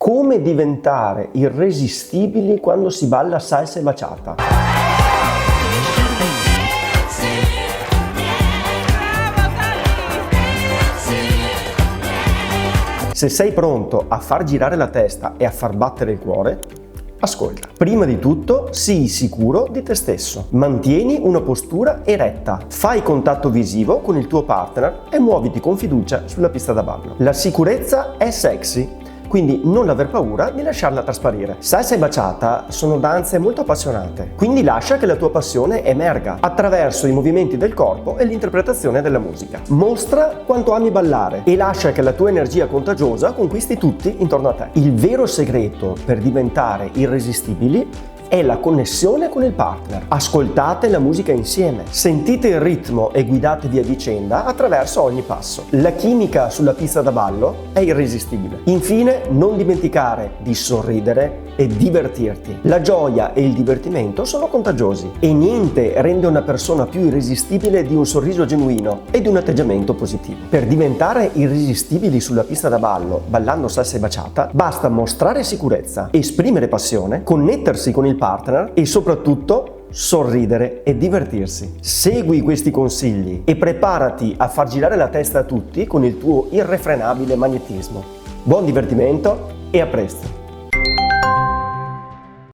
Come diventare irresistibili quando si balla salsa e bachata? Se sei pronto a far girare la testa e a far battere il cuore, ascolta. Prima di tutto, sii sicuro di te stesso. Mantieni una postura eretta. Fai contatto visivo con il tuo partner e muoviti con fiducia sulla pista da ballo. La sicurezza è sexy, quindi non aver paura di lasciarla trasparire. Salsa e bachata sono danze molto appassionate, quindi lascia che la tua passione emerga attraverso i movimenti del corpo e l'interpretazione della musica. Mostra quanto ami ballare e lascia che la tua energia contagiosa conquisti tutti intorno a te. Il vero segreto per diventare irresistibili è la connessione con il partner. Ascoltate la musica insieme, sentite il ritmo e guidatevi a vicenda attraverso ogni passo. La chimica sulla pista da ballo è irresistibile. Infine, non dimenticare di sorridere e divertirti. La gioia e il divertimento sono contagiosi e niente rende una persona più irresistibile di un sorriso genuino e di un atteggiamento positivo. Per diventare irresistibili sulla pista da ballo, ballando salsa e bachata, basta mostrare sicurezza, esprimere passione, connettersi con il partner e soprattutto sorridere e divertirsi. Segui questi consigli e preparati a far girare la testa a tutti con il tuo irrefrenabile magnetismo. Buon divertimento e a presto!